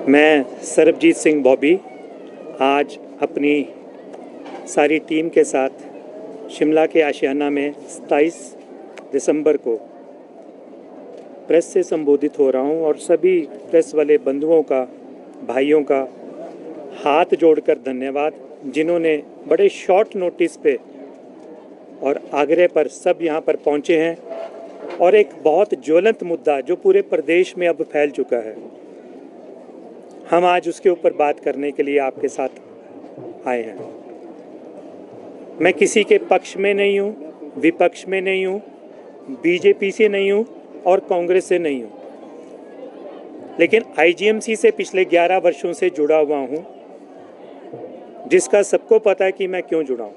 मैं सरबजीत सिंह बॉबी आज अपनी सारी टीम के साथ शिमला के आशियाना में 27 दिसंबर को प्रेस से संबोधित हो रहा हूं और सभी प्रेस वाले बंधुओं का, भाइयों का हाथ जोड़कर धन्यवाद, जिन्होंने बड़े शॉर्ट नोटिस पे और आग्रह पर सब यहां पर पहुंचे हैं। और एक बहुत ज्वलंत मुद्दा जो पूरे प्रदेश में अब फैल चुका है, हम आज उसके ऊपर बात करने के लिए आपके साथ आए हैं। मैं किसी के पक्ष में नहीं हूँ, विपक्ष में नहीं हूँ, बीजेपी से नहीं हूँ और कांग्रेस से नहीं हूँ, लेकिन आईजीएमसी से पिछले 11 वर्षों से जुड़ा हुआ हूँ, जिसका सबको पता है कि मैं क्यों जुड़ा हूँ।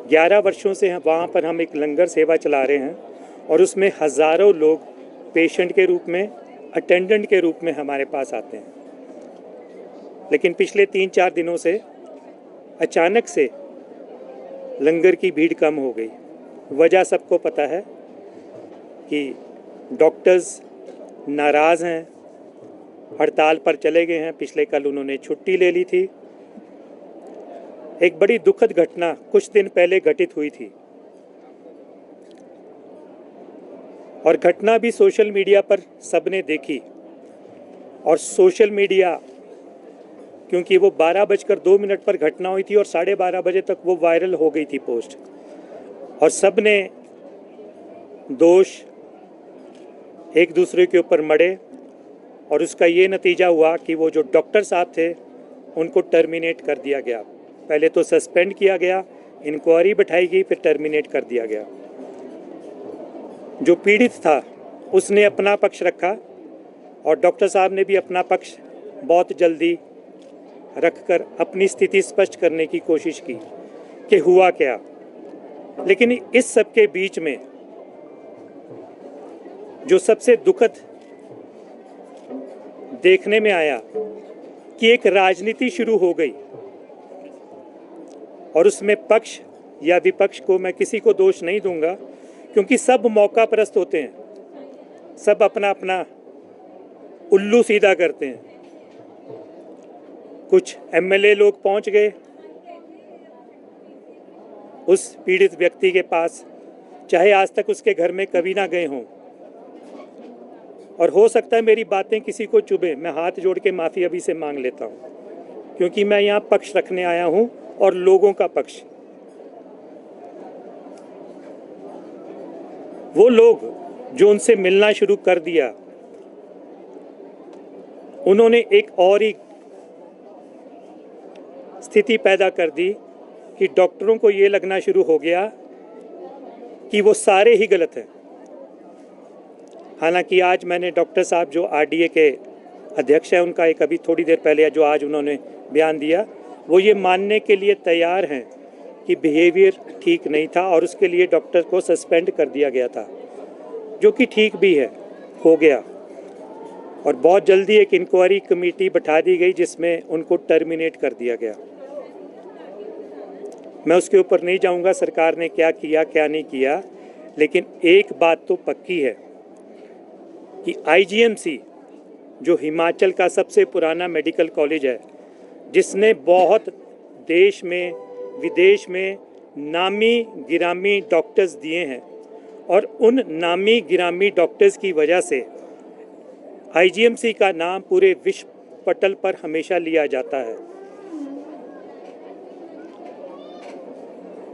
11 वर्षों से वहाँ पर हम एक लंगर सेवा चला रहे हैं और उसमें हज़ारों लोग पेशेंट के रूप में, अटेंडेंट के रूप में हमारे पास आते हैं। लेकिन पिछले 3-4 दिनों से अचानक से लंगर की भीड़ कम हो गई। वजह सबको पता है कि डॉक्टर्स नाराज़ हैं, हड़ताल पर चले गए हैं। पिछले कल उन्होंने छुट्टी ले ली थी। एक बड़ी दुखद घटना कुछ दिन पहले घटित हुई थी और घटना भी सोशल मीडिया पर सबने देखी। और सोशल मीडिया, क्योंकि वो 12:02 पर घटना हुई थी और 12:30 बजे तक वो वायरल हो गई थी पोस्ट, और सब ने दोष एक दूसरे के ऊपर मढ़े और उसका ये नतीजा हुआ कि वो जो डॉक्टर साहब थे उनको टर्मिनेट कर दिया गया। पहले तो सस्पेंड किया गया, इंक्वायरी बैठाई गई, फिर टर्मिनेट कर दिया गया। जो पीड़ित था उसने अपना पक्ष रखा और डॉक्टर साहब ने भी अपना पक्ष बहुत जल्दी रखकर अपनी स्थिति स्पष्ट करने की कोशिश की कि हुआ क्या। लेकिन इस सब के बीच में जो सबसे दुखद देखने में आया कि एक राजनीति शुरू हो गई और उसमें पक्ष या विपक्ष को मैं किसी को दोष नहीं दूंगा, क्योंकि सब मौका परस्त होते हैं, सब अपना अपना उल्लू सीधा करते हैं। कुछ एमएलए लोग पहुंच गए उस पीड़ित व्यक्ति के पास, चाहे आज तक उसके घर में कभी ना गए हों। और हो सकता है मेरी बातें किसी को चुभे, मैं हाथ जोड़ के माफ़ी अभी से मांग लेता हूं, क्योंकि मैं यहाँ पक्ष रखने आया हूं और लोगों का पक्ष। वो लोग जो उनसे मिलना शुरू कर दिया, उन्होंने एक और ही स्थिति पैदा कर दी कि डॉक्टरों को ये लगना शुरू हो गया कि वो सारे ही गलत हैं। हालांकि आज मैंने डॉक्टर साहब जो आरडीए के अध्यक्ष हैं, उनका एक अभी थोड़ी देर पहले जो आज उन्होंने बयान दिया, वो ये मानने के लिए तैयार हैं कि बिहेवियर ठीक नहीं था और उसके लिए डॉक्टर को सस्पेंड कर दिया गया था, जो कि ठीक भी है, हो गया। और बहुत जल्दी एक इंक्वायरी कमेटी बैठा दी गई जिसमें उनको टर्मिनेट कर दिया गया। मैं उसके ऊपर नहीं जाऊंगा सरकार ने क्या किया क्या नहीं किया, लेकिन एक बात तो पक्की है कि आईजीएमसी जो हिमाचल का सबसे पुराना मेडिकल कॉलेज है, जिसने बहुत देश में विदेश में नामी गिरामी डॉक्टर्स दिए हैं, और उन नामी गिरामी डॉक्टर्स की वजह से आईजीएमसी का नाम पूरे विश्व पटल पर हमेशा लिया जाता है।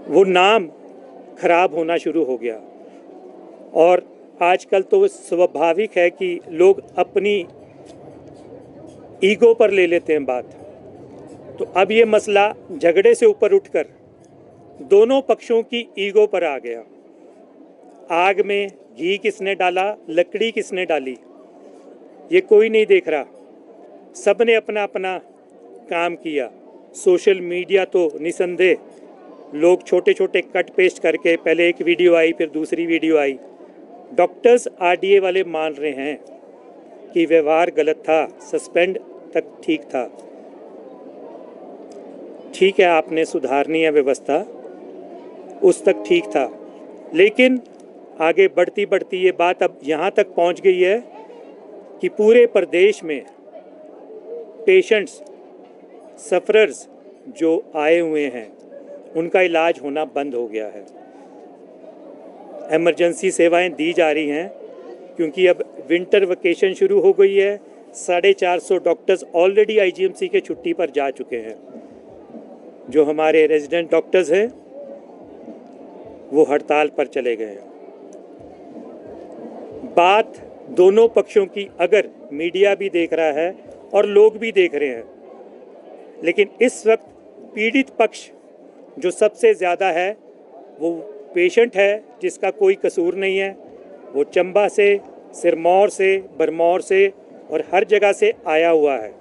वो नाम खराब होना शुरू हो गया और आजकल तो स्वाभाविक है कि लोग अपनी ईगो पर ले लेते हैं बात। तो अब ये मसला झगड़े से ऊपर उठकर दोनों पक्षों की ईगो पर आ गया। आग में घी किसने डाला, लकड़ी किसने डाली, ये कोई नहीं देख रहा। सब ने अपना अपना काम किया। सोशल मीडिया तो निसंदेह, लोग छोटे छोटे कट पेस्ट करके, पहले एक वीडियो आई फिर दूसरी वीडियो आई। डॉक्टर्स आरडीए वाले मान रहे हैं कि व्यवहार गलत था, सस्पेंड तक ठीक था। ठीक है, आपने सुधारनी है व्यवस्था, उस तक ठीक था, लेकिन आगे बढ़ती बढ़ती ये बात अब यहाँ तक पहुँच गई है कि पूरे प्रदेश में पेशेंट्स सफ़रर्स जो आए हुए हैं उनका इलाज होना बंद हो गया है। इमरजेंसी सेवाएं दी जा रही हैं क्योंकि अब विंटर वेकेशन शुरू हो गई है। 450 डॉक्टर्स ऑलरेडी आईजीएमसी के छुट्टी पर जा चुके हैं। जो हमारे रेजिडेंट डॉक्टर्स हैं वो हड़ताल पर चले गए हैं। बात दोनों पक्षों की अगर मीडिया भी देख रहा है और लोग भी देख रहे हैं, लेकिन इस वक्त पीड़ित पक्ष जो सबसे ज़्यादा है वो पेशेंट है जिसका कोई कसूर नहीं है। वो चंबा से, सिरमौर से, बरमौर से और हर जगह से आया हुआ है।